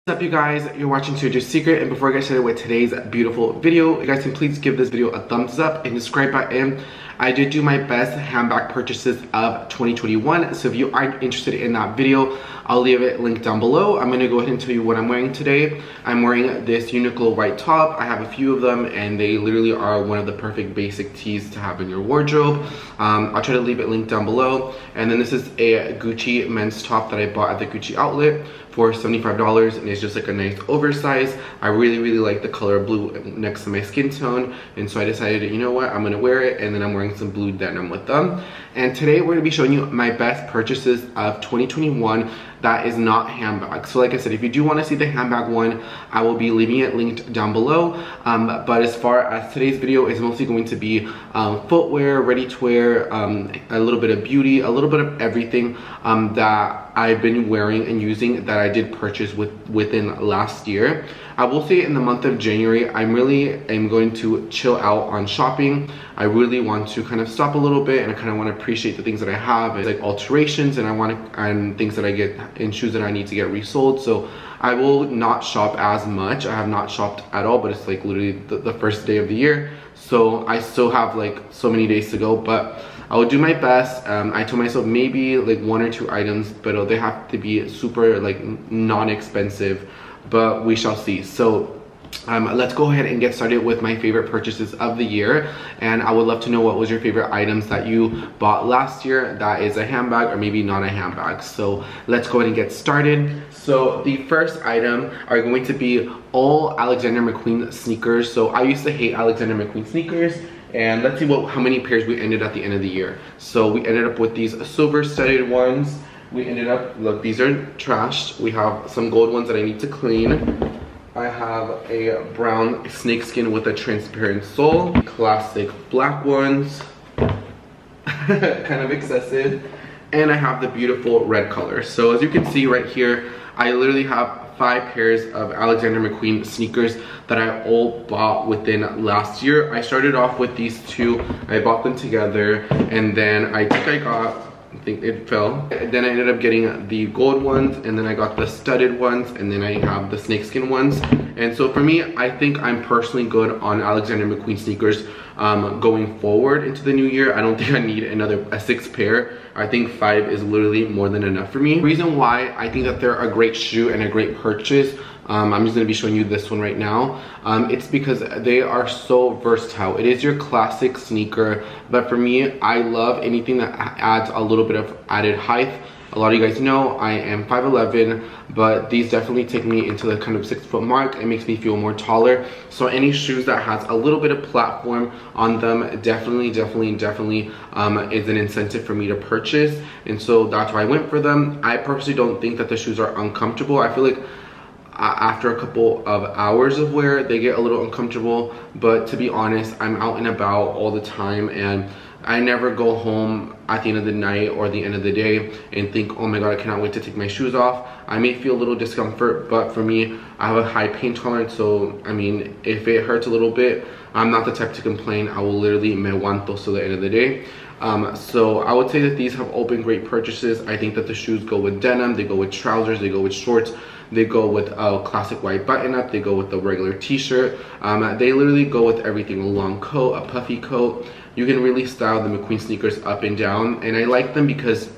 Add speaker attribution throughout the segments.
Speaker 1: What's up, you guys? You're watching Sergio's Secret, and before I get started with today's beautiful video, you guys can please give this video a thumbs up and subscribe button. I did do my best handbag purchases of 2021, so if you aren't interested in that video, I'll leave it linked down below. I'm gonna go ahead and tell you what I'm wearing today. I'm wearing this Uniqlo white top. I have a few of them, and they literally are one of the perfect basic tees to have in your wardrobe. I'll try to leave it linked down below. And then this is a Gucci men's top that I bought at the Gucci outlet for $75, and it's just like a nice oversize. I really like the color blue next to my skin tone, and so I decided, you know what, I'm gonna wear it, and then I'm wearing some blue denim with them. And today we're gonna be showing you my best purchases of 2021 that is not handbags. So like I said, if you do want to see the handbag one, I will be leaving it linked down below. But as far as today's video is mostly going to be footwear, ready to wear, a little bit of beauty, a little bit of everything that I've been wearing and using that I did purchase within last year. I will say in the month of January, I really am going to chill out on shopping. I really want to kind of stop a little bit, and I kind of want to appreciate the things that I have. It's like alterations, and things that I get in shoes that I need to get resold. So I will not shop as much. I have not shopped at all, but it's like literally the first day of the year. So I still have like so many days to go, but I will do my best. I told myself maybe like 1 or 2 items, but they have to be super like non-expensive, but we shall see. So let's go ahead and get started with my favorite purchases of the year. And I would love to know what was your favorite items that you bought last year that is a handbag or maybe not a handbag. So let's go ahead and get started. So the first item are going to be all Alexander McQueen sneakers. So I used to hate Alexander McQueen sneakers, and let's see how many pairs we ended at the end of the year. So we ended up with these silver studded ones. We ended up, look, these are trashed. We have some gold ones that I need to clean. I have a brown snakeskin with a transparent sole. Classic black ones. Kind of excessive. And I have the beautiful red color. So as you can see right here, I literally have 5 pairs of Alexander McQueen sneakers that I all bought within last year. I started off with these 2. I bought them together, and then I think it fell. Then I ended up getting the gold ones, and then I got the studded ones, and then I have the snakeskin ones. And so for me, I think I'm personally good on Alexander McQueen sneakers going forward into the new year. I don't think I need a 6 pair. I think 5 is literally more than enough for me. The reason why I think that they're a great shoe and a great purchase, I'm just gonna be showing you this one right now. It's because they are so versatile. It is your classic sneaker, but for me, I love anything that adds a little bit of added height. A lot of you guys know I am 5'11", but these definitely take me into the kind of 6-foot mark. It makes me feel more taller. So any shoes that has a little bit of platform on them definitely is an incentive for me to purchase. And so that's why I went for them. I personally don't think that the shoes are uncomfortable. I feel like after a couple of hours of wear, they get a little uncomfortable, but to be honest, I'm out and about all the time, and I never go home at the end of the night or the end of the day and think, oh my god, I cannot wait to take my shoes off. I may feel a little discomfort, but for me, I have a high pain tolerance, so I mean, if it hurts a little bit, I'm not the type to complain. I will literally me aguanto till the end of the day. So I would say that these have all been great purchases. I think that the shoes go with denim, they go with trousers, they go with shorts, they go with a classic white button-up, they go with the regular t-shirt. They literally go with everything, a long coat, a puffy coat. You can really style the McQueen sneakers up and down, and I like them because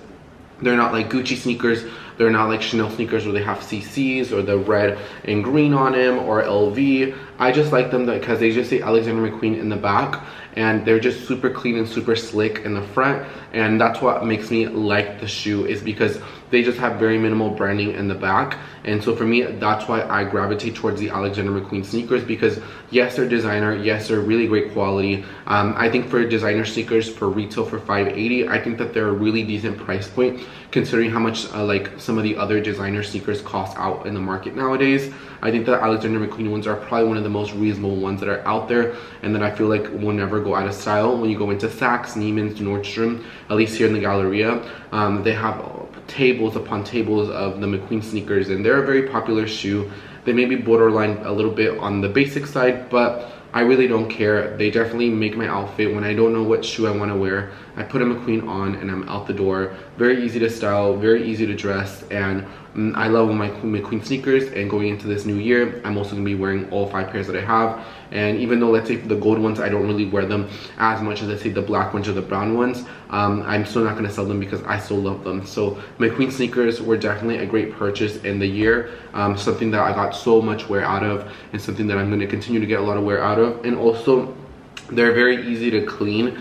Speaker 1: they're not like Gucci sneakers. They're not like Chanel sneakers where they have CCs or the red and green on them, or LV. I just like them because they just say Alexander McQueen in the back, and they're just super clean and super slick in the front. And that's what makes me like the shoe, is because they just have very minimal branding in the back. And so for me, that's why I gravitate towards the Alexander McQueen sneakers, because yes, they're designer, yes, they're really great quality. I think for designer sneakers for retail for $580, I think that they're a really decent price point considering how much like some of the other designer sneakers cost out in the market nowadays. I think that Alexander McQueen ones are probably one of the most reasonable ones that are out there, and that I feel like will never go out of style. When you go into Saks, Neiman's, Nordstrom, at least here in the Galleria, they have tables upon tables of the McQueen sneakers, and they're a very popular shoe. They may be borderline a little bit on the basic side, but I really don't care. They definitely make my outfit. When I don't know what shoe I want to wear, I put a McQueen on and I'm out the door. Very easy to style, very easy to dress, and I love my McQueen sneakers, and going into this new year, I'm also gonna be wearing all 5 pairs that I have. And even though, let's say, the gold ones, I don't really wear them as much as, let's say, the black ones or the brown ones, I'm still not gonna sell them because I still love them. So McQueen sneakers were definitely a great purchase in the year, something that I got so much wear out of, and something that I'm gonna continue to get a lot of wear out of. And also, they're very easy to clean,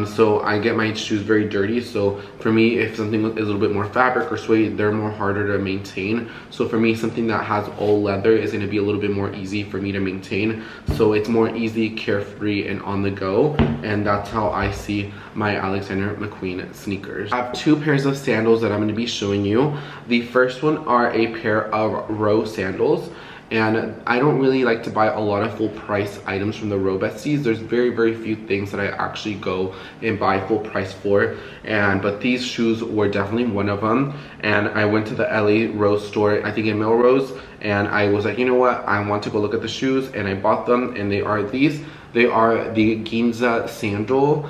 Speaker 1: so I get my shoes very dirty. So for me, if something is a little bit more fabric or suede, they're more harder to maintain. So for me, something that has all leather is going to be a little bit more easy for me to maintain. So it's more easy, carefree, and on the go. And that's how I see my Alexander McQueen sneakers. I have 2 pairs of sandals that I'm going to be showing you. The first one are a pair of Row sandals. And I don't really like to buy a lot of full price items from the Row besties. There's very few things that I actually go and buy full price for. But these shoes were definitely one of them. And I went to the LA Row store, I think in Melrose, and I was like, you know what, I want to go look at the shoes, and I bought them, and they are these. They are the Ginza sandal,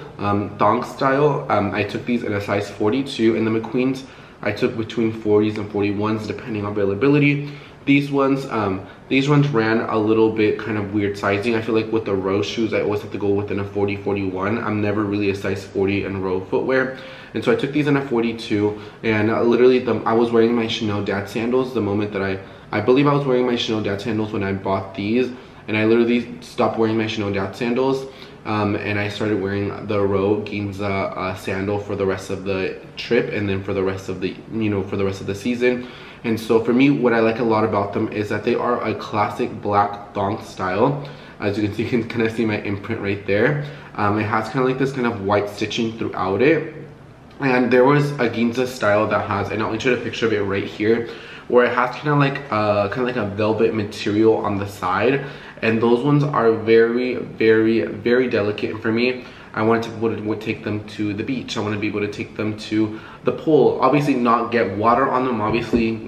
Speaker 1: thong style. I took these in a size 42, and the McQueens I took between 40s and 41s depending on availability. These ones ran a little bit kind of weird sizing. I feel like with the Row shoes, I always have to go within a 40, 41. I'm never really a size 40 in Row footwear. And so I took these in a 42, and literally I was wearing my Chanel Dad sandals the moment that I believe I was wearing my Chanel Dad sandals when I bought these, and I literally stopped wearing my Chanel Dad sandals. And I started wearing the Row Ginza sandal for the rest of the trip, and then for the rest of the, for the rest of the season. And so for me, what I like a lot about them is that they are a classic black thong style. As you can see, you can kind of see my imprint right there. It has kind of like this kind of white stitching throughout it. And there was a Ginza style that has, and I'll insert a picture of it right here, where it has kind of like a velvet material on the side. And those ones are very delicate. And for me, I wanted to be able to take them to the beach. I want to be able to take them to the pool. Obviously not get water on them. Obviously,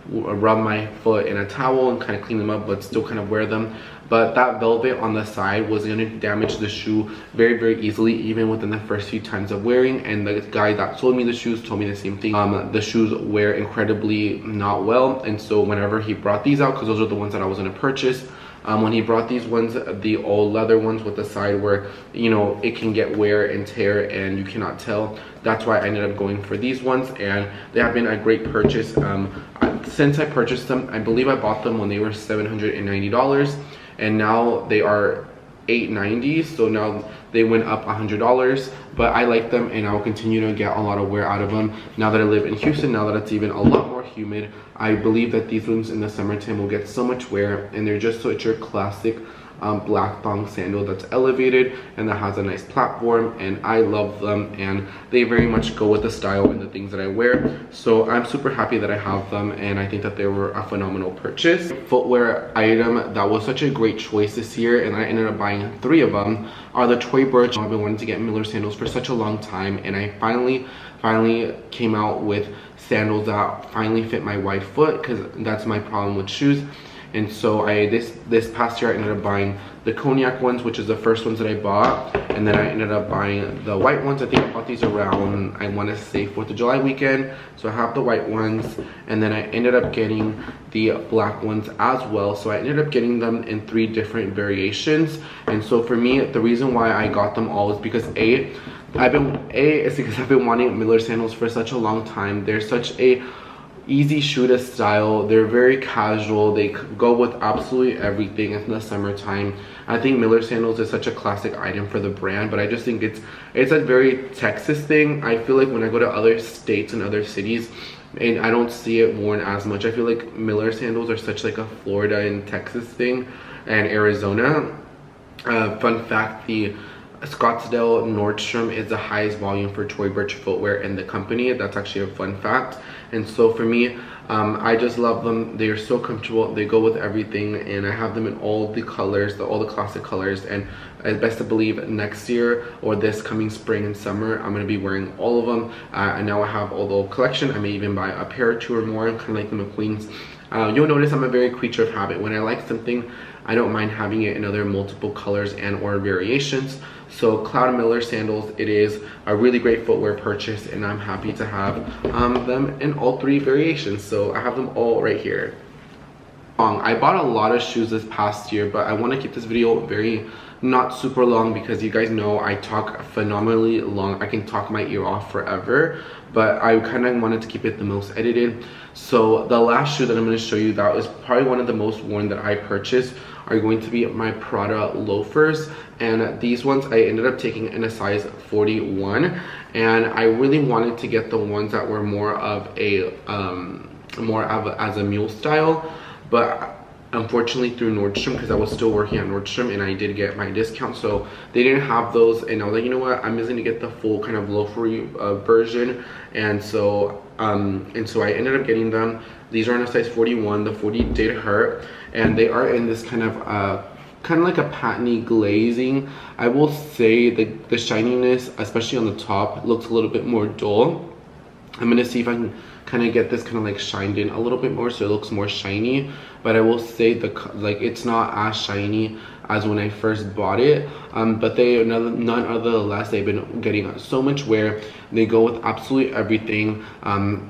Speaker 1: rub my foot in a towel and kind of clean them up, but still kind of wear them. But that velvet on the side was going to damage the shoe very easily, even within the first few times of wearing. And the guy that sold me the shoes told me the same thing. The shoes wear incredibly not well. And so whenever he brought these out, because those are the ones that I was going to purchase, when he brought these ones, the all leather ones with the side where, it can get wear and tear and you cannot tell, that's why I ended up going for these ones, and they have been a great purchase. Since I purchased them, I believe I bought them when they were $790, and now they are $890, so now they went up $100. But I like them, and I will continue to get a lot of wear out of them now that I live in Houston. Now that it's even a lot more humid, I believe that these ones in the summertime will get so much wear, and they're just such a classic black thong sandal that's elevated and that has a nice platform, and I love them, and they very much go with the style and the things that I wear. So I'm super happy that I have them, and I think that they were a phenomenal purchase. Footwear item that was such a great choice this year, and I ended up buying 3 of them, are the Tory Burch. I've been wanting to get Miller sandals for such a long time, and I finally came out with sandals that finally fit my wide foot, because that's my problem with shoes. And so this past year I ended up buying the cognac ones, which is the first ones that I bought, and then I ended up buying the white ones. I think I bought these around, I want to say 4th of July weekend, so I have the white ones, and then I ended up getting the black ones as well. So I ended up getting them in 3 different variations. And so for me, the reason why I got them all is because it's because I've been wanting Miller sandals for such a long time. They're such a easy shoe to style, they're very casual, they go with absolutely everything in the summertime. I think Miller sandals is such a classic item for the brand, but I just think it's a very Texas thing. I feel like when I go to other states and other cities, and I don't see it worn as much. I feel like Miller sandals are such like a Florida and Texas thing, and Arizona. Fun fact, the Scottsdale Nordstrom is the highest volume for Tory Burch footwear in the company. That's actually a fun fact. And so for me, I just love them. They are so comfortable, they go with everything, and I have them in all the colors, all the classic colors. And best to believe next year or this coming spring and summer, I'm going to be wearing all of them. And now I have all the old collection. I may even buy a pair or two or more, kind of like the McQueens. You'll notice I'm a very creature of habit. When I like something, I don't mind having it in other multiple colors and or variations. So Cloud & Miller sandals, it is a really great footwear purchase, and I'm happy to have them in all 3 variations. So I have them all right here. I bought a lot of shoes this past year, but I want to keep this video very not super long because you guys know I talk phenomenally long. I can talk my ear off forever, but I kind of wanted to keep it the most edited. So the last shoe that I'm going to show you that was probably one of the most worn that I purchased are going to be my Prada Loafers, and these ones I ended up taking in a size 41, and I really wanted to get the ones that were more of a as a mule style, but unfortunately through Nordstrom, because I was still working at Nordstrom and I did get my discount, so they didn't have those, and I was like, you know what, I'm just gonna get the full kind of loafery version, and so I ended up getting them. These are in a size 41. The 40 did hurt, and they are in this kind of like a patiny glazing. I will say the shininess, especially on the top, looks a little bit more dull. I'm gonna see if I can kind of get this kind of like shined in a little bit more so it looks more shiny, but I will say it's not as shiny as when I first bought it, but nonetheless they've been getting so much wear. They go with absolutely everything,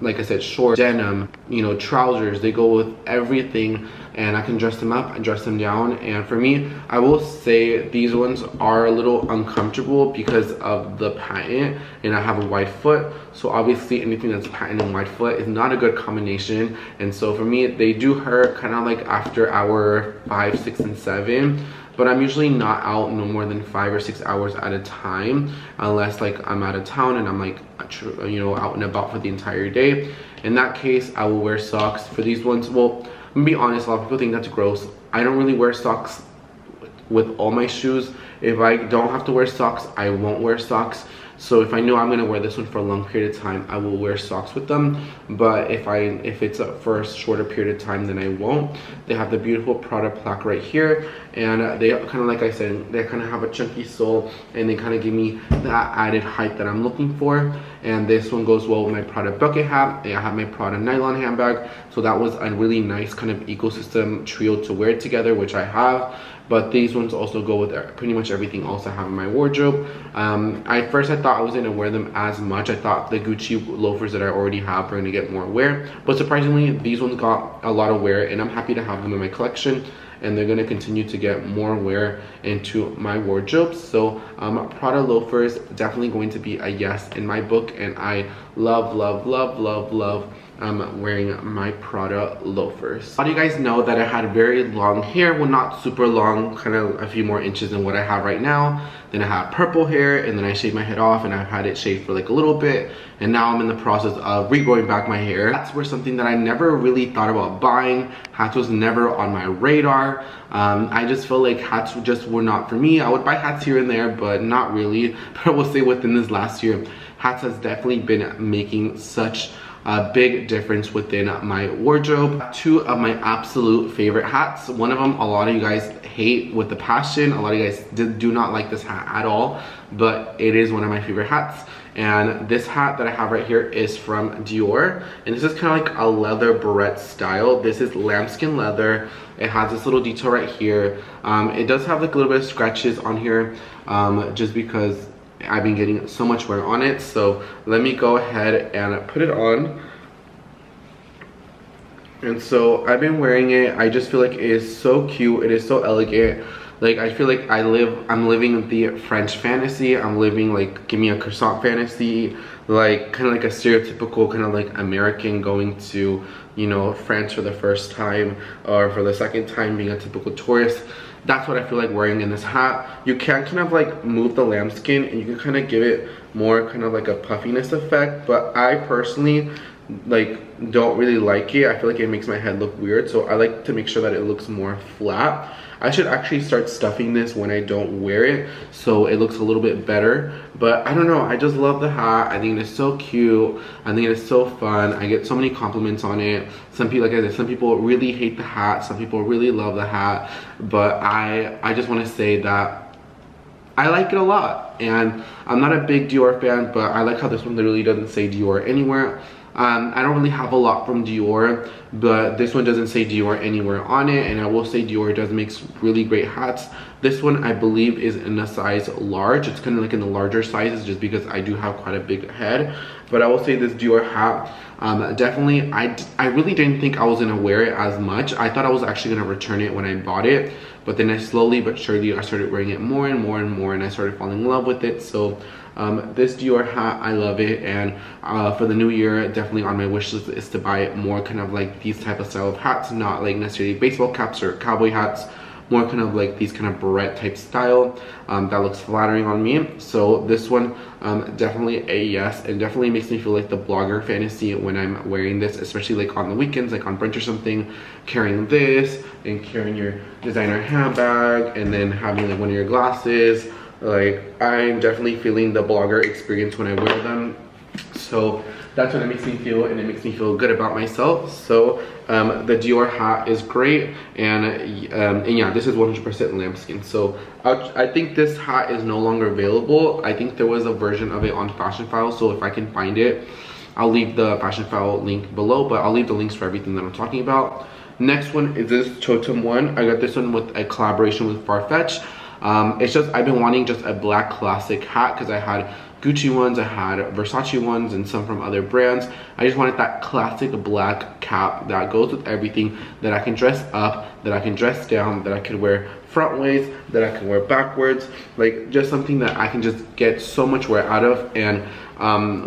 Speaker 1: like I said, shorts, denim, you know, trousers, they go with everything, and I can dress them up and dress them down. And for me, I will say these ones are a little uncomfortable because of the patent, and I have a wide foot, so obviously anything that's patent and wide foot is not a good combination. And so for me, they do hurt kind of like after hour 5, 6, and 7, but I'm usually not out no more than 5 or 6 hours at a time, unless like I'm out of town and I'm like, you know, out and about for the entire day. In that case, I will wear socks. For these ones, well, I'm gonna be honest, a lot of people think that's gross. I don't really wear socks with all my shoes. If I don't have to wear socks, I won't wear socks. So if I know I'm gonna wear this one for a long period of time, I will wear socks with them. But if it's for a shorter period of time, then I won't. They have the beautiful Prada plaque right here, and they kind of, like I said, they kind of have a chunky sole, and they kind of give me that added height that I'm looking for. And this one goes well with my Prada bucket hat. I have my Prada nylon handbag, so that was a really nice kind of ecosystem trio to wear together, which I have. But these ones also go with pretty much everything else I have in my wardrobe. At first I thought I wasn't gonna wear them as much. I thought the Gucci loafers that I already have were gonna get more wear, but surprisingly these ones got a lot of wear, and I'm happy to have them in my collection, and they're gonna continue to get more wear into my wardrobe. So Prada loafers definitely going to be a yes in my book, and I love wearing my Prada loafers. How do you guys know that I had very long hair? Well, not super long, kind of a few more inches than what I have right now. Then I had purple hair, and then I shaved my head off, and I've had it shaved for like a little bit, and now I'm in the process of regrowing back my hair. Hats were something that I never really thought about buying. Hats was never on my radar. I just feel like hats just were not for me. I would buy hats here and there, but not really. But I will say within this last year, hats has definitely been making such a big difference within my wardrobe. 2 of my absolute favorite hats. One of them a lot of you guys hate with a passion. A lot of you guys do not like this hat at all, but it is one of my favorite hats. And this hat that I have right here is from Dior, and this is kind of like a leather barrette style. This is lambskin leather. It has this little detail right here. It does have like a little bit of scratches on here, just because I've been getting so much wear on it. So let me go ahead and put it on. And so I've been wearing it. I just feel like it is so cute. It is so elegant. Like, I feel like I'm living the French fantasy. I'm living like, give me a croissant fantasy. Like, kind of like a stereotypical kind of like American going to, you know, France for the first time, or for the second time being a typical tourist. That's what I feel like wearing in this hat. You can kind of like move the lambskin, and you can kind of give it more kind of like a puffiness effect, but I personally like don't really like it. I feel like it makes my head look weird, so I like to make sure that it looks more flat. I should actually start stuffing this when I don't wear it, so it looks a little bit better. But I don't know, I just love the hat. I think it is so cute. I think it is so fun. I get so many compliments on it. Some people, like I said, some people really hate the hat, some people really love the hat. But I just want to say that I like it a lot. And I'm not a big Dior fan, but I like how this one literally doesn't say Dior anywhere. I don't really have a lot from Dior, but this one doesn't say Dior anywhere on it, and I will say Dior does make really great hats. This one I believe is in a size large. It's kind of like in the larger sizes just because I do have quite a big head. But I will say this Dior hat, definitely, I really didn't think I was gonna wear it as much. I thought I was actually gonna return it when I bought it, but then I slowly but surely I started wearing it more and more and more, and I started falling in love with it. So this Dior hat, I love it, and for the new year, definitely on my wish list is to buy more kind of like these type of style of hats, not like necessarily baseball caps or cowboy hats, more kind of like these kind of barrette type style that looks flattering on me. So this one, definitely a yes, and definitely makes me feel like the blogger fantasy when I'm wearing this, especially like on the weekends, like on brunch or something, carrying this and carrying your designer handbag and then having like one of your glasses. Like, I'm definitely feeling the blogger experience when I wear them. So that's what it makes me feel, and it makes me feel good about myself. So the Dior hat is great, and yeah, this is 100% lambskin. So I think this hat is no longer available. I think there was a version of it on Fashion File, so if I can find it, I'll leave the Fashion File link below, but I'll leave the links for everything that I'm talking about. Next one is this Totem one. I got this one with a collaboration with Farfetch. It's just, I've been wanting just a black classic hat because I had Gucci ones, I had Versace ones, and some from other brands. I just wanted that classic black cap that goes with everything, that I can dress up, that I can dress down, that I can wear front ways, that I can wear backwards, like just something that I can just get so much wear out of. And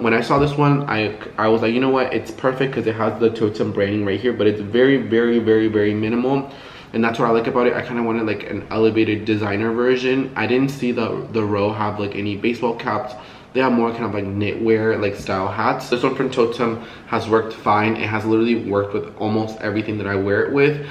Speaker 1: when I saw this one, I was like, you know what, it's perfect because it has the Totem branding right here, but it's very, very, very, very minimal. And that's what I like about it. I kind of wanted like an elevated designer version. I didn't see the row have like any baseball caps. They have more kind of like knitwear like style hats. This one from Totem has worked fine. It has literally worked with almost everything that I wear it with,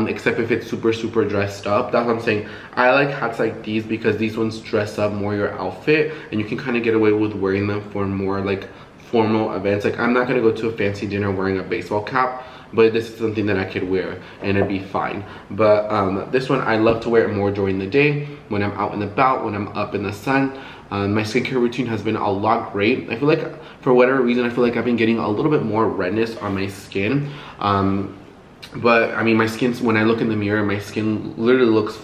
Speaker 1: except if it's super, super dressed up. That's what I'm saying. I like hats like these because these ones dress up more your outfit, and you can kind of get away with wearing them for more like formal events. Like, I'm not gonna go to a fancy dinner wearing a baseball cap, but this is something that I could wear and it'd be fine. But this one, I love to wear it more during the day, when I'm out and about, when I'm up in the sun. My skincare routine has been a lot great. I feel like, for whatever reason, I feel like I've been getting a little bit more redness on my skin. But I mean, my skin, when I look in the mirror, my skin literally looks,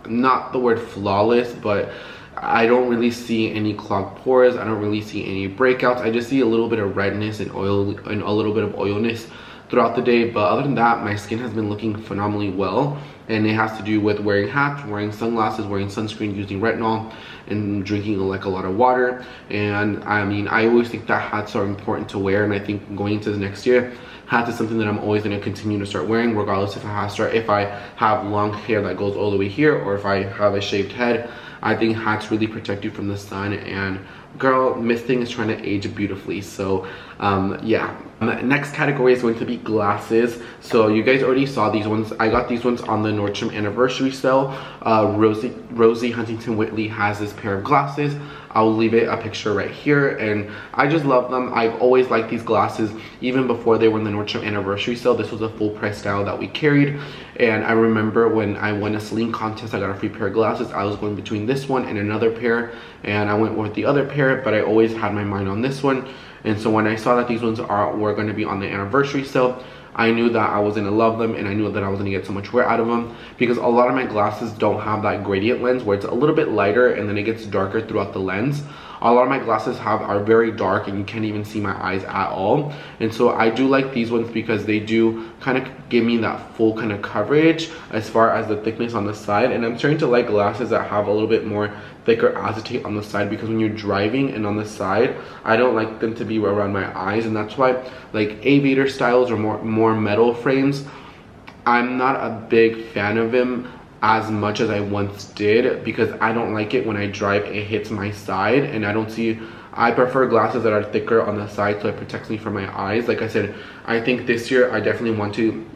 Speaker 1: not the word flawless, but I don't really see any clogged pores. I don't really see any breakouts. I just see a little bit of redness and oil, and a little bit of oiliness throughout the day. But other than that, my skin has been looking phenomenally well, and it has to do with wearing hats, wearing sunglasses, wearing sunscreen, using retinol, and drinking like a lot of water. And I mean, I always think that hats are important to wear, and I think going into the next year, hats is something that I'm always going to continue to start wearing, regardless if I have long hair that goes all the way here, or if I have a shaved head. I think hats really protect you from the sun, and girl, Miss Thing is trying to age beautifully. So yeah. Next category is going to be glasses. So you guys already saw these ones. I got these ones on the Nordstrom anniversary sale. Rosie Huntington Whiteley has this pair of glasses. I'll leave it a picture right here, and I just love them. I've always liked these glasses even before they were in the Nordstrom anniversary sale. This was a full price style that we carried, and I remember when I won a CELINE contest, I got a free pair of glasses. I was going between this one and another pair, and I went with the other pair, but I always had my mind on this one. And so when I saw that these ones were going to be on the anniversary sale, I knew that I was going to love them, and I knew that I was going to get so much wear out of them, because a lot of my glasses don't have that gradient lens where it's a little bit lighter and then it gets darker throughout the lens. A lot of my glasses are very dark, and you can't even see my eyes at all. And so I do like these ones because they do kind of give me that full kind of coverage as far as the thickness on the side. And I'm starting to like glasses that have a little bit more thicker acetate on the side, because when you're driving and on the side, I don't like them to be around my eyes. And that's why, like, aviator styles or more metal frames, I'm not a big fan of them as much as I once did, because I don't like it when I drive it hits my side, and I prefer glasses that are thicker on the side so it protects me from my eyes. Like I said, I think this year I definitely want to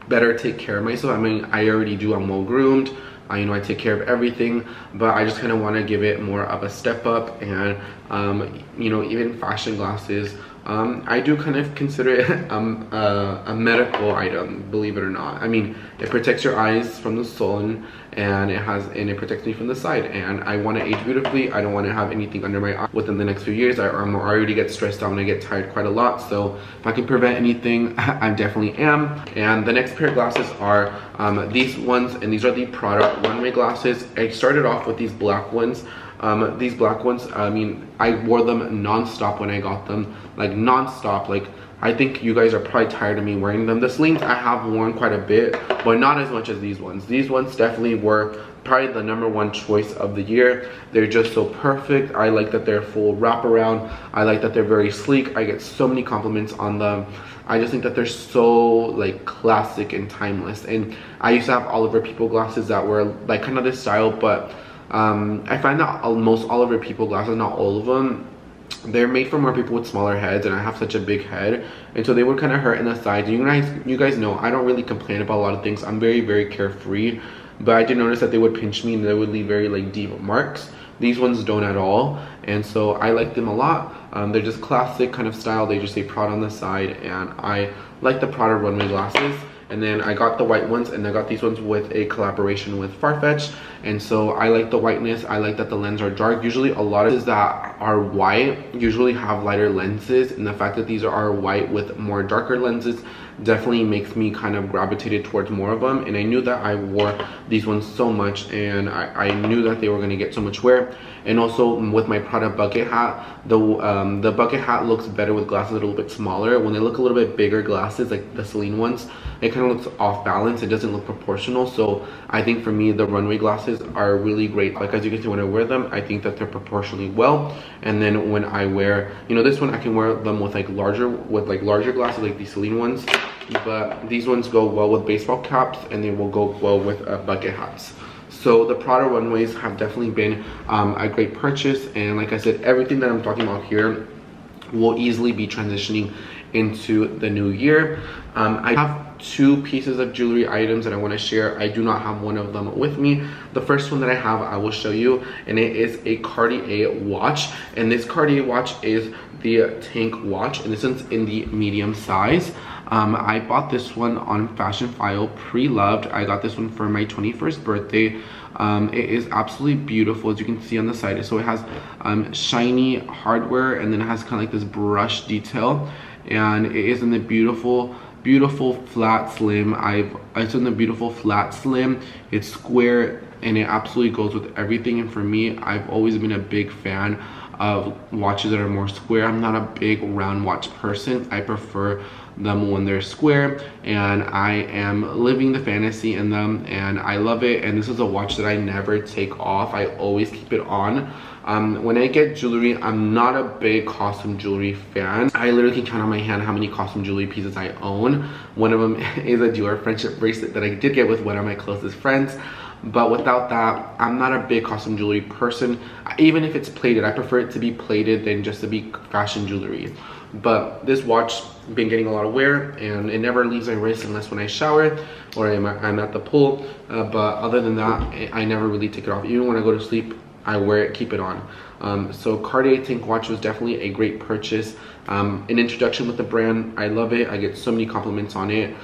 Speaker 1: better take care of myself. I mean, I already do. I'm well groomed. I take care of everything, but I just kind of want to give it more of a step up. And even fashion glasses I do kind of consider it a medical item, believe it or not. I mean, it protects your eyes from the sun, and it protects me from the side, and I want to age beautifully. I don't want to have anything under my eye within the next few years. I already get stressed out and I get tired quite a lot, so if I can prevent anything, I definitely am. And the next pair of glasses are these ones, and these are the Prada Runway glasses. I started off with these black ones. These black ones, I mean, I wore them non-stop when I got them, like non-stop. Like, I think you guys are probably tired of me wearing them. The CELINEs I have worn quite a bit, but not as much as these ones. These ones definitely were probably the #1 choice of the year. They're just so perfect. I like that they're full wraparound. I like that they're very sleek. I get so many compliments on them. I just think that they're so like classic and timeless. And I used to have Oliver People glasses that were like kind of this style, but I find that most Oliver People glasses, not all of them, they're made for more people with smaller heads, and I have such a big head, and so they would kind of hurt in the sides. You guys know I don't really complain about a lot of things. I'm very carefree, but I did notice that they would pinch me and they would leave very like deep marks. These ones don't at all, and so I like them a lot. They're just classic kind of style. They just say Prada on the side, and I like the Prada Runway glasses. And then I got the white ones, and I got these ones with a collaboration with Farfetch, and so I like the whiteness. I like that the lenses are dark. Usually a lot of lenses that are white usually have lighter lenses, and the fact that these are white with more darker lenses definitely makes me kind of gravitated towards more of them. And I knew that I wore these ones so much, and I knew that they were going to get so much wear. And also with my Prada bucket hat, the bucket hat looks better with glasses a little bit smaller. When they look a little bit bigger glasses, like the CELINE ones, it kind of looks off balance. It doesn't look proportional. So I think for me, the runway glasses are really great. Like, as you can see, when I wear them, I think that they're proportionally well. And then when I wear, you know, this one, I can wear them with like larger glasses, like the CELINE ones. But these ones go well with baseball caps, and they will go well with bucket hats. So the Prada runways have definitely been a great purchase, and like I said, everything that I'm talking about here will easily be transitioning into the new year. I have 2 pieces of jewelry items that I want to share. I do not have one of them with me. The first one that I have, I will show you, and it is a Cartier watch, and this Cartier watch is the tank watch, and this one's in the medium size. I bought this one on Fashion File, pre-loved. I got this one for my 21st birthday. It is absolutely beautiful, as you can see on the side. So it has shiny hardware, and then it has kind of like this brush detail, and it is in the beautiful flat slim. It's in the beautiful flat slim. It's square, and it absolutely goes with everything. And for me, I've always been a big fan of watches that are more square. I'm not a big round watch person. I prefer them when they're square, and I am living the fantasy in them, and I love it. And this is a watch that I never take off. I always keep it on. When I get jewelry, I'm not a big costume jewelry fan. I literally can count on my hand how many costume jewelry pieces I own. One of them is a Dior friendship bracelet that I did get with one of my closest friends. But without that, I'm not a big costume jewelry person. Even if it's plated, I prefer it to be plated than just to be fashion jewelry. But this watch been getting a lot of wear, and it never leaves my wrist unless when I shower or I'm at the pool. But other than that, I never really take it off. Even when I go to sleep, I wear it, keep it on. So Cartier tank watch was definitely a great purchase. An introduction with the brand. I love it. I get so many compliments on it.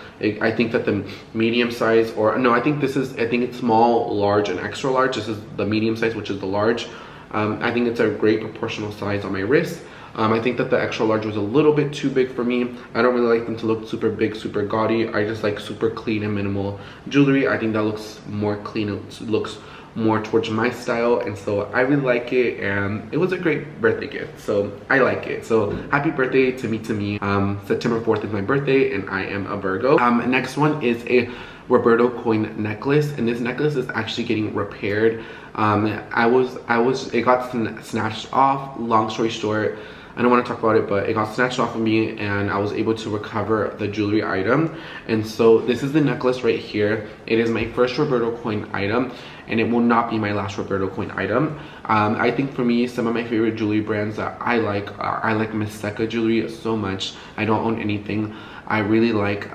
Speaker 1: I think that the medium size, or no, I think it's small, large, and extra large. This is the medium size, which is the large. I think it's a great proportional size on my wrist. I think that the extra large was a little bit too big for me. I don't really like them to look super big, super gaudy. I just like super clean and minimal jewelry. I think that looks more clean. It looks more towards my style, and so I really like it, and it was a great birthday gift, so I like it. So happy birthday to me. September 4th is my birthday, and I am a Virgo. Next one is a Roberto coin necklace, and this necklace is actually getting repaired. It got snatched off. Long story short, I don't want to talk about it, but it got snatched off of me, and I was able to recover the jewelry item. And so this is the necklace right here. It is my first Roberto coin item, and it will not be my last Roberto coin item. I think for me, some of my favorite jewelry brands that I like MCQUEEN jewelry so much. I don't own anything. I really like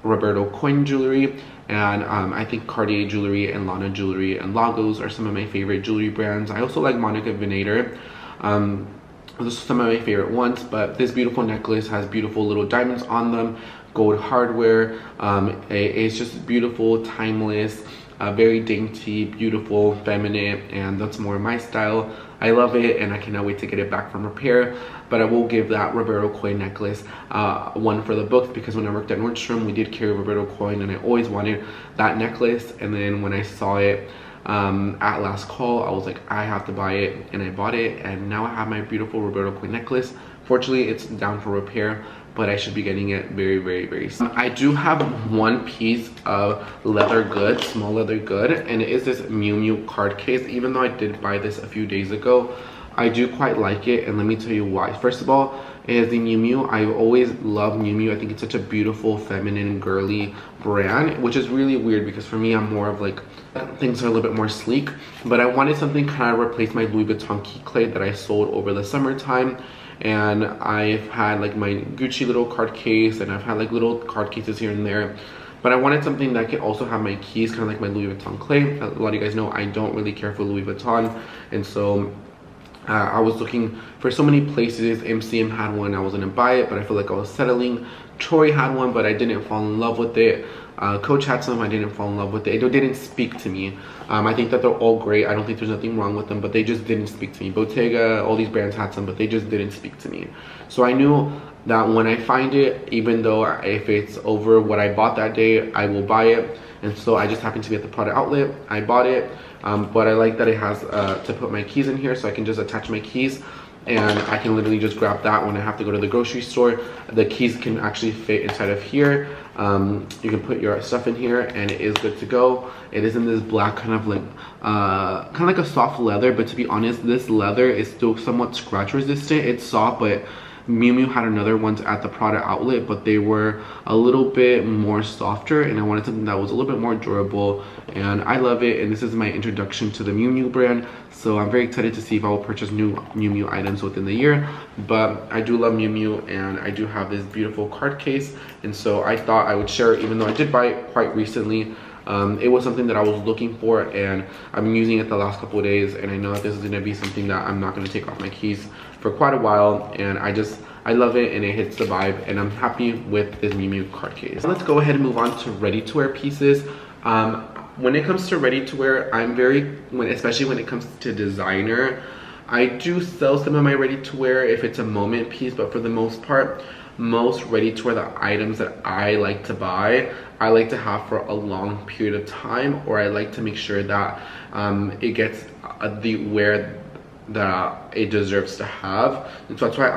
Speaker 1: Roberto coin jewelry, and I think Cartier jewelry and Lana jewelry and Lagos are some of my favorite jewelry brands. I also like Monica VENETA. Those are some of my favorite ones, but this beautiful necklace has beautiful little diamonds on them, gold hardware. It's just beautiful, timeless, very dainty, beautiful, feminine, and that's more my style. I love it, and I cannot wait to get it back from repair. But I will give that Roberto coin necklace one for the books, because when I worked at Nordstrom, we did carry Roberto coin, and I always wanted that necklace. And then when I saw it at last call, I was like, I have to buy it, and I bought it, and now I have my beautiful Roberto coin necklace. Fortunately, it's down for repair, but I should be getting it very, very, very soon. I do have one piece of leather good, small leather good, and it is this Miu Miu card case. Even though I did buy this a few days ago, I do quite like it, and let me tell you why. First of all, it is the Miu Miu. I always love Miu Miu. I think it's such a beautiful, feminine, girly brand, which is really weird because for me, I'm more of like, things are a little bit more sleek. But I wanted something kind of replace my Louis Vuitton key clay that I sold over the summertime. And I've had like my Gucci little card case, and I've had like little card cases here and there. But I wanted something that could also have my keys, kind of like my Louis Vuitton clay. A lot of you guys know I don't really care for Louis Vuitton. And so I was looking for so many places. MCM had one, I was gonna buy it, but I feel like I was settling. Tory had one, but I didn't fall in love with it. Coach had some, I didn't fall in love with it. It didn't speak to me. I think that they're all great. I don't think there's nothing wrong with them, but they just didn't speak to me. Bottega, all these brands had some, but they just didn't speak to me. So I knew that when I find it, even though if it's over what I bought that day, I will buy it. And so I just happened to be at the Prada outlet. I bought it, but I like that it has to put my keys in here, so I can just attach my keys. And I can literally just grab that when I have to go to the grocery store. The keys can actually fit inside of here. You can put your stuff in here, and it is good to go. It is in this black kind of like a soft leather, but to be honest, this leather is still somewhat scratch resistant. It's soft, but Miu Miu had another ones at the Prada outlet, but they were a little bit more softer, and I wanted something that was a little bit more durable, and I love it. And this is my introduction to the Miu Miu brand, so I'm very excited to see if I will purchase new Miu Miu items within the year. But I do love Miu Miu, and I do have this beautiful card case, and so I thought I would share it, even though I did buy it quite recently. It was something that I was looking for, and I've been using it the last couple of days, and I know that this is going to be something that I'm not going to take off my keys for quite a while, and I love it, and it hits the vibe, and I'm happy with this Miu Miu card case. Let's go ahead and move on to ready-to-wear pieces. When it comes to ready-to-wear, I'm especially when it comes to designer, I do sell some of my ready-to-wear if it's a moment piece, but for the most part, most ready-to-wear, the items that I like to buy, I like to have for a long period of time, or I like to make sure that it gets the wear that it deserves to have. And so that's why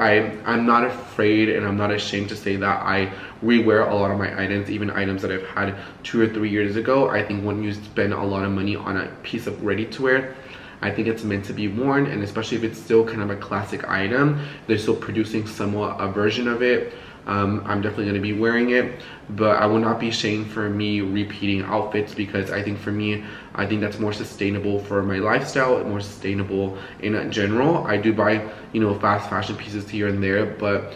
Speaker 1: I'm not afraid, and I'm not ashamed to say that I rewear a lot of my items, even items that I've had 2 or 3 years ago. I think when you spend a lot of money on a piece of ready-to-wear, I think it's meant to be worn, and especially if it's still kind of a classic item, they're still producing somewhat a version of it. I'm definitely going to be wearing it, but I will not be ashamed for me repeating outfits, because I think for me, I think that's more sustainable for my lifestyle, more sustainable in general. I do buy, you know, fast fashion pieces here and there, but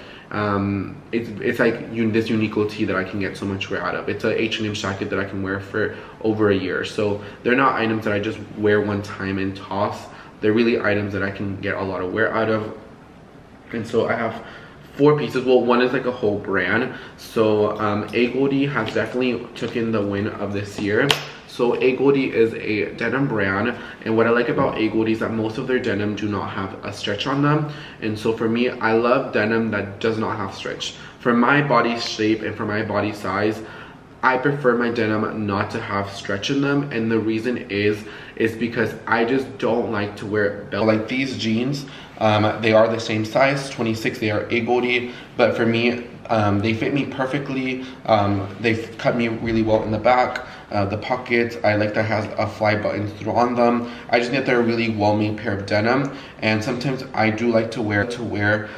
Speaker 1: it's like this uniquity that I can get so much wear out of. It's a H&M jacket that I can wear for over a year, so they're not items that I just wear one time and toss. They're really items that I can get a lot of wear out of. And so I have 4 pieces. Well, one is like a whole brand. So AGOLDE has definitely taken the win of this year. So AGOLDE is a denim brand, and what I like about AGOLDE is that most of their denim do not have a stretch on them. And so for me, I love denim that does not have stretch. For my body shape and for my body size, I prefer my denim not to have stretch in them, and the reason is because I just don't like to wear belts. Like these jeans, they are the same size, 26, they are AGOLDE, but for me, they fit me perfectly. They've cut me really well in the back. The pockets, I like that has a fly button through on them. I just think they're a really well-made pair of denim, and sometimes I do like to wear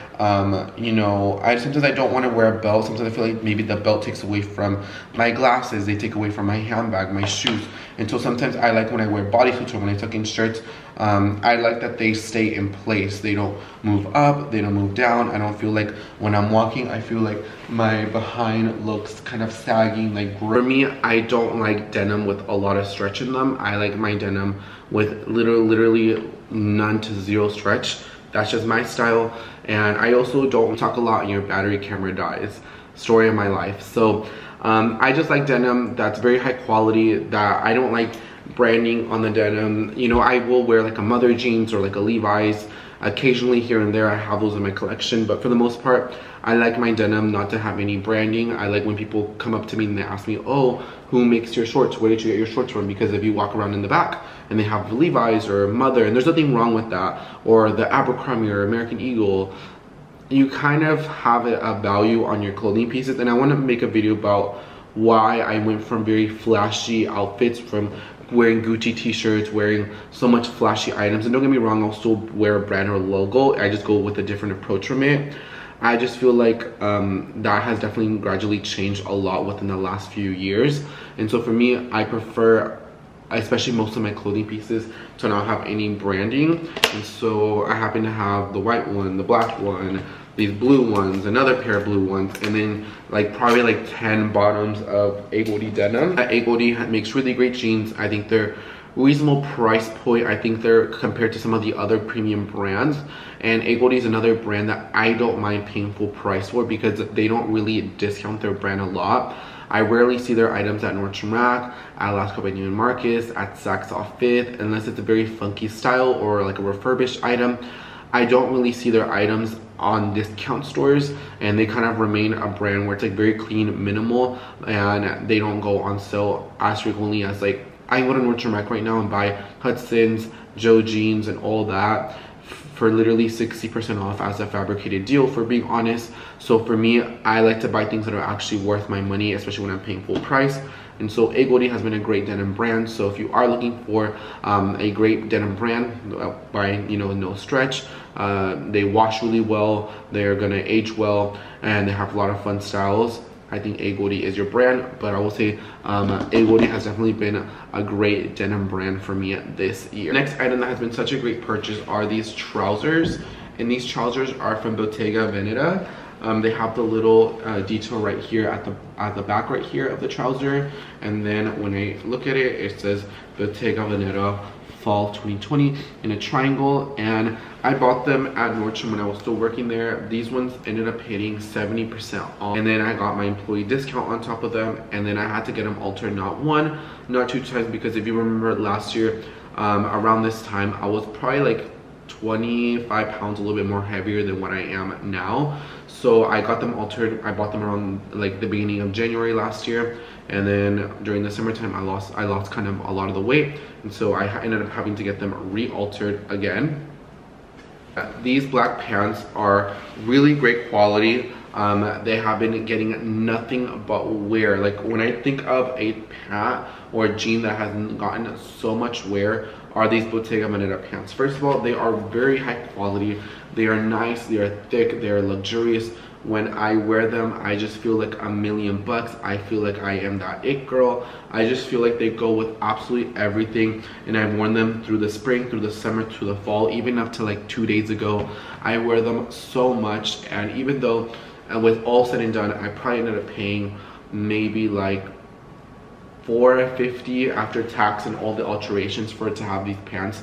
Speaker 1: you know, sometimes I don't want to wear a belt. Sometimes I feel like maybe the belt takes away from my glasses, they take away from my handbag, my shoes. And so sometimes I like when I wear bodysuits or when I tuck in shirts, I like that they stay in place. They don't move up, they don't move down. I don't feel like when I'm walking, I feel like my behind looks kind of sagging, like for me, I don't like denim with a lot of stretch in them. I like my denim with literally none to zero stretch. That's just my style. and I also don't talk a lot and your battery camera dies. Story of my life. So I just like denim that's very high quality, that I don't like branding on the denim. You know, I will wear like a Mother jeans or like a Levi's. Occasionally here and there I have those in my collection, but for the most part I like my denim not to have any branding. I like when people come up to me and they ask me, oh, who makes your shorts? Where did you get your shorts from? Because if you walk around in the back and they have Levi's or Mother, and there's nothing wrong with that, or the Abercrombie or American Eagle, you kind of have a value on your clothing pieces. And I want to make a video about why I went from very flashy outfits, from wearing Gucci t-shirts, wearing so much flashy items. And don't get me wrong, I'll still wear a brand or logo. I just go with a different approach from it. I just feel like that has definitely gradually changed a lot within the last few years. And so for me, I prefer, especially most of my clothing pieces, to not have any branding. And so I happen to have the white one, the black one, these blue ones, another pair of blue ones, and then like probably like 10 bottoms of AGOLDE denim. AGOLDE makes really great jeans. I think they're reasonable price point. I think they're compared to some of the other premium brands, and AGOLDE is another brand that I don't mind paying full price for because they don't really discount their brand a lot. I rarely see their items at Nordstrom Rack, at Las Cobas Neiman Marcus, at Saks Off 5th, unless it's a very funky style or like a refurbished item. I don't really see their items on discount stores, and they kind of remain a brand where it's like very clean, minimal, and they don't go on sale as frequently as like I can go to Nordstrom Rack right now and buy Hudson's, Joe jeans, and all that for literally 60% off as a fabricated deal, for being honest. So for me, I like to buy things that are actually worth my money, especially when I'm paying full price. And so AGOLDE has been a great denim brand. So if you are looking for a great denim brand, by no stretch, they wash really well, they're gonna age well, and they have a lot of fun styles, I think AGOLDE is your brand. But I will say AGOLDE has definitely been a great denim brand for me this year. Next item that has been such a great purchase are these trousers, and these trousers are from Bottega Veneta. They have the little detail right here at the back right here of the trouser, and then when I look at it, it says Bottega Veneta Fall 2020 in a triangle. And I bought them at Nordstrom when I was still working there. These ones ended up hitting 70% off, and then I got my employee discount on top of them, and then I had to get them altered not one, not two times, because if you remember last year around this time, I was probably like 25 pounds, a little bit more heavier than what I am now. So I got them altered. I bought them around like the beginning of January last year, and then during the summertime I lost kind of a lot of the weight, and so I ended up having to get them re-altered again. These black pants are really great quality. They have been getting nothing but wear. Like when I think of a pant or a jean that hasn't gotten so much wear, are these Bottega Veneta pants. First of all, they are very high quality. They are nice, they are thick, they are luxurious. When I wear them, I just feel like $1,000,000. I feel like I am that it girl. I just feel like they go with absolutely everything, and I've worn them through the spring, through the summer, to the fall, even up to like 2 days ago. I wear them so much, and even though with all said and done, I probably ended up paying maybe like $4.50 after tax and all the alterations for it to have these pants.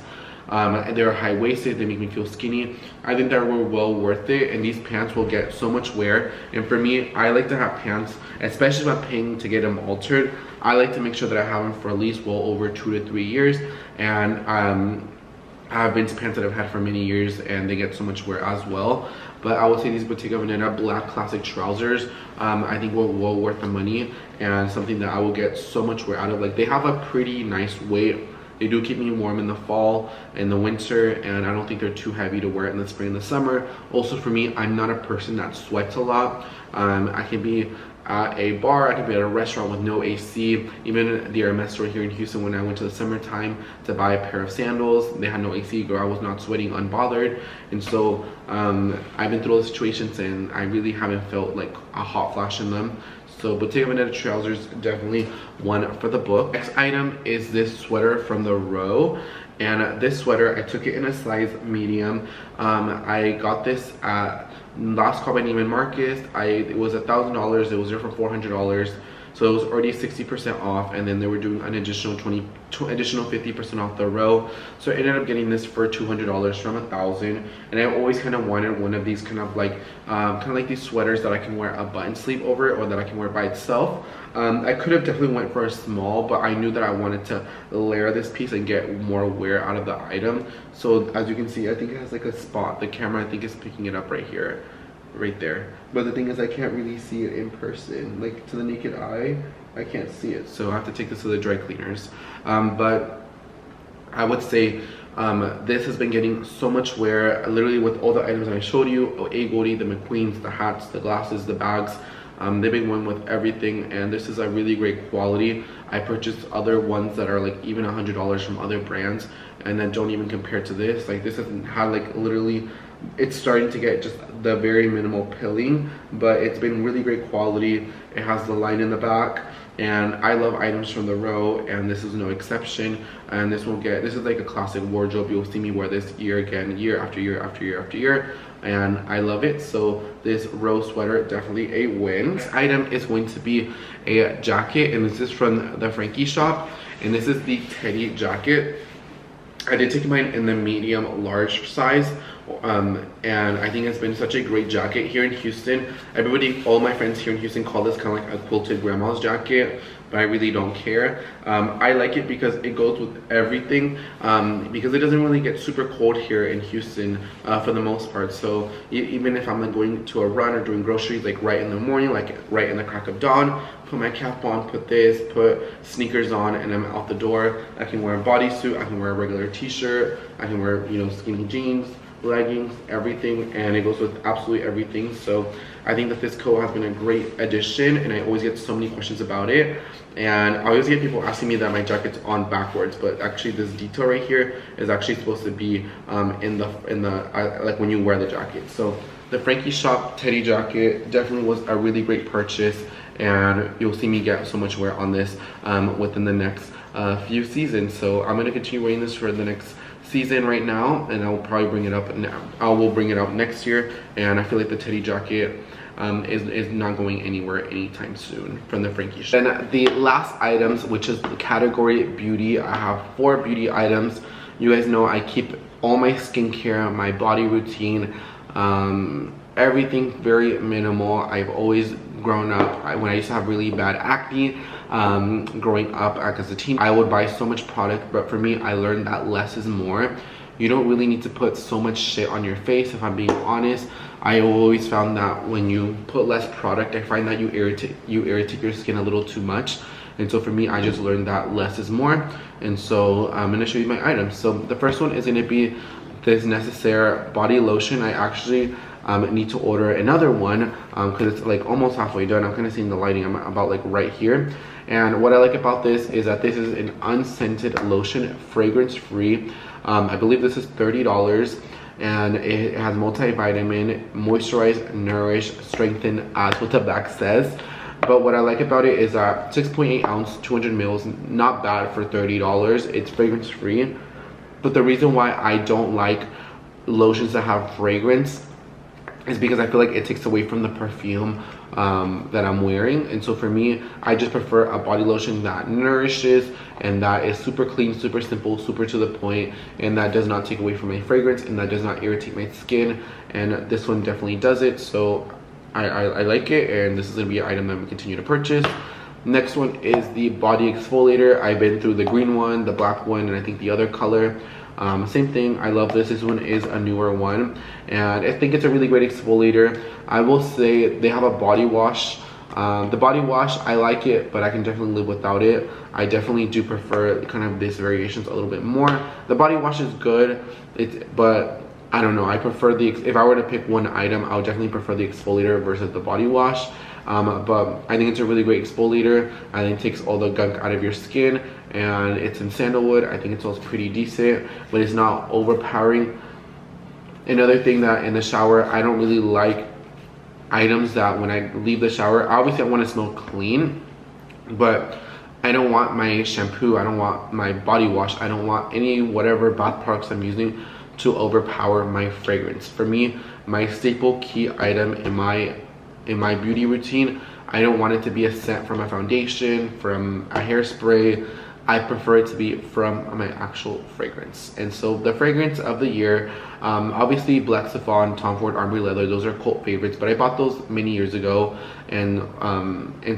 Speaker 1: They're high-waisted, they make me feel skinny. I think that were well worth it, and these pants will get so much wear. And for me, I like to have pants, especially if I'm paying to get them altered, I like to make sure that I have them for at least well over 2 to 3 years. And I have been to pants that I've had for many years, and they get so much wear as well. But I would say these Bottega Veneta black classic trousers, I think were well worth the money, and something that I will get so much wear out of. Like, they have a pretty nice weight. They do keep me warm in the fall and the winter, and I don't think they're too heavy to wear in the spring and the summer. Also for me, I'm not a person that sweats a lot. I can be at a bar, I can be at a restaurant with no AC. Even the Hermes store here in Houston, when I went to the summertime to buy a pair of sandals, they had no AC, girl, I was not sweating unbothered. And so I've been through those situations, and I really haven't felt like a hot flash in them. So Bottega Veneta trousers, definitely one for the book. Next item is this sweater from the Row. And this sweater, I took it in a size medium. I got this at Las Cobas Neiman Marcus. It was $1,000, it was there for $400. So it was already 60% off, and then they were doing an additional 50% off the row. So I ended up getting this for $200 from $1,000. And I always kind of wanted one of these kind of like these sweaters that I can wear a button sleeve over it, or that I can wear by itself. I could have definitely went for a small, but I knew that I wanted to layer this piece and get more wear out of the item. So as you can see, I think it has like a spot. The camera, I think, is picking it up right here, right there. But the thing is, I can't really see it in person. Like, to the naked eye, I can't see it. So I have to take this to the dry cleaners. But I would say this has been getting so much wear, literally with all the items that I showed you, AGOLDE, the MCQUEENs, the hats, the glasses, the bags. They've been going with everything, and this is a really great quality. I purchased other ones that are like even $100 from other brands, and that don't even compare to this. Like, this hasn't had like literally, it's starting to get just the very minimal pilling, but it's been really great quality. It has the line in the back, and I love items from the row, and this is no exception. And this is like a classic wardrobe. You'll see me wear this year after year after year after year, and I love it. So this row sweater, definitely a win. This item is going to be a jacket, and this is from the Frankie shop, and this is the Teddy jacket. I did take mine in the medium large size, and I think it's been such a great jacket here in Houston. All my friends here in Houston call this kind of like a quilted grandma's jacket, but I really don't care. I like it because it goes with everything, because it doesn't really get super cold here in Houston for the most part. So even if I'm like going to a run or doing groceries like right in the morning, like right in the crack of dawn, put my cap on, put sneakers on, and I'm out the door. I can wear a bodysuit, I can wear a regular t-shirt, I can wear, you know, skinny jeans, leggings, everything, and it goes with absolutely everything. So I think that this coat has been a great addition, and I always get so many questions about it, and I always get people asking me that my jacket's on backwards, but actually this detail right here is actually supposed to be like when you wear the jacket. So the Frankie shop Teddy jacket definitely was a really great purchase, and you'll see me get so much wear on this within the next few seasons. So I'm going to continue wearing this for the next season right now, and I will probably bring it up, and I will bring it up next year. And I feel like the Teddy jacket is not going anywhere anytime soon from the Frankie shop. Then the last items, which is the category beauty, I have 4 beauty items. You guys know I keep all my skincare, my body routine, everything very minimal. I've always grown up, when I used to have really bad acne, growing up as a teen, I would buy so much product, but for me, I learned that less is more. You don't really need to put so much shit on your face, if I'm being honest. I always found that when you put less product, I find that you irritate your skin a little too much. And so for me, I just learned that less is more. And so I'm gonna show you my items. So the first one is gonna be this NECESSAIRE body lotion. I actually need to order another one because it's like almost halfway done. I'm kind of seeing the lighting. I'm about like right here. And what I like about this is that this is an unscented lotion, fragrance free. I believe this is $30, and it has multivitamin, moisturize, nourish, strengthen, as what the back says. But what I like about it is that 6.8 ounce, 200 mils, not bad for $30. It's fragrance free. But the reason why I don't like lotions that have fragrance is because I feel like it takes away from the perfume that I'm wearing. And so for me, I just prefer a body lotion that nourishes and that is super clean, super simple, super to the point, and that does not take away from my fragrance, and that does not irritate my skin. And this one definitely does it. So I like it, and this is gonna be an item that I'm gonna continue to purchase. Next one is the body exfoliator. I've been through the green one, the black one, and I think the other color. Same thing, I love this. This one is a newer one, and I think it's a really great exfoliator. I will say they have a body wash. The body wash, I like it, but I can definitely live without it. I definitely do prefer kind of this variations a little bit more. The body wash is good, but I don't know, I prefer if I were to pick one item, I would definitely prefer the exfoliator versus the body wash. But I think it's a really great exfoliator. I think it takes all the gunk out of your skin, and it's in sandalwood. I think it smells pretty decent, but it's not overpowering. Another thing that in the shower, I don't really like items that when I leave the shower, obviously I want to smell clean, but I don't want my shampoo, I don't want my body wash, I don't want any whatever bath products I'm using to overpower my fragrance. For me, my staple key item in my beauty routine, I don't want it to be a scent from a foundation, from a hairspray. I prefer it to be from my actual fragrance. And so the fragrance of the year, obviously Black Chiffon, Tom Ford Armory Leather, those are cult favorites, but I bought those many years ago, and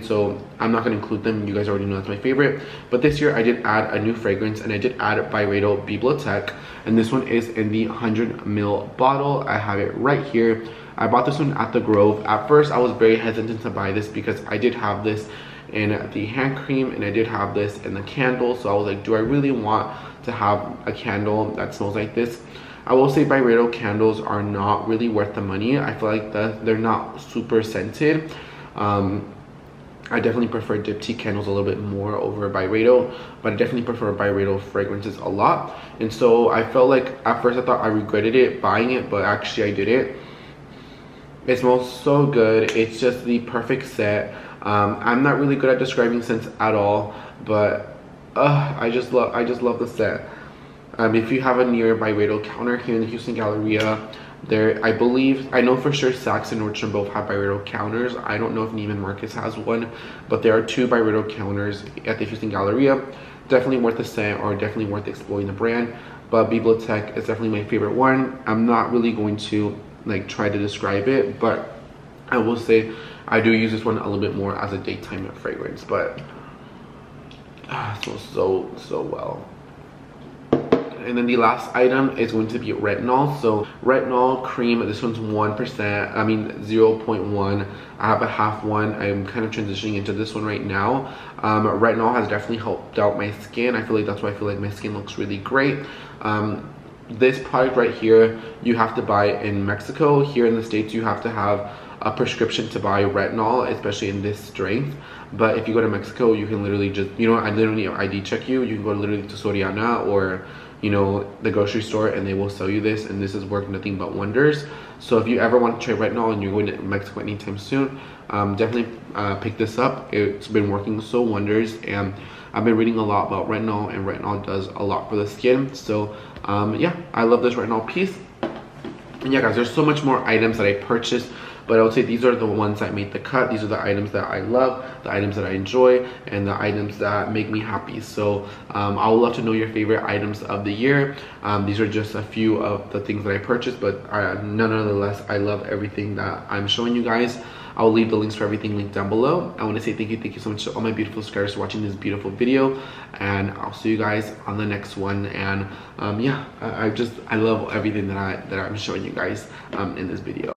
Speaker 1: so I'm not going to include them. You guys already know that's my favorite. But this year I did add a new fragrance, and I did add BYREDO BIBLIOTHEQUE, and this one is in the 100ml bottle. I have it right here. I bought this one at the Grove. At first I was very hesitant to buy this because I did have this in the hand cream and I did have this in the candle, so I was like, do I really want to have a candle that smells like this? I will say BYREDO candles are not really worth the money. I feel like they're not super scented. I definitely prefer Diptyque candles a little bit more over BYREDO, but I definitely prefer BYREDO fragrances a lot. And so I felt like at first I thought I regretted it buying it, but actually I didn't. It smells so good. It's just the perfect set. I'm not really good at describing scents at all, but I just love the set. If you have a near BYREDO counter here in the Houston Galleria, I know for sure Saks and Nordstrom both have BYREDO counters. I don't know if Neiman Marcus has one, but there are 2 BYREDO counters at the Houston Galleria. Definitely worth the scent, or definitely worth exploring the brand. But BIBLIOTHEQUE is definitely my favorite one. I'm not really going to like try to describe it, but I will say I do use this one a little bit more as a daytime fragrance, but it smells so well. And then the last item is going to be retinol. So retinol cream, this one's 1%, I mean 0.1. I have a half one. I'm kind of transitioning into this one right now. Retinol has definitely helped out my skin. I feel like that's why I feel like my skin looks really great. This product right here, you have to buy in Mexico. Here in the States, you have to have a prescription to buy retinol, especially in this strength. But if you go to Mexico, you can literally just, I literally ID check you. You can go literally to Soriana or, the grocery store, and they will sell you this, and this has worked nothing but wonders. So if you ever want to try retinol and you're going to Mexico anytime soon, definitely pick this up. It's been working so wonders, and I've been reading a lot about retinol, and retinol does a lot for the skin. So yeah, I love this retinol piece. And yeah guys, there's so much more items that I purchased, but I would say these are the ones that made the cut. These are the items that I love, the items that I enjoy, and the items that make me happy. So I would love to know your favorite items of the year. These are just a few of the things that I purchased, but nonetheless, I love everything that I'm showing you guys. I'll leave the links for everything linked down below. I want to say thank you so much to all my beautiful subscribers for watching this beautiful video, and I'll see you guys on the next one. And yeah, I love everything that I'm showing you guys in this video.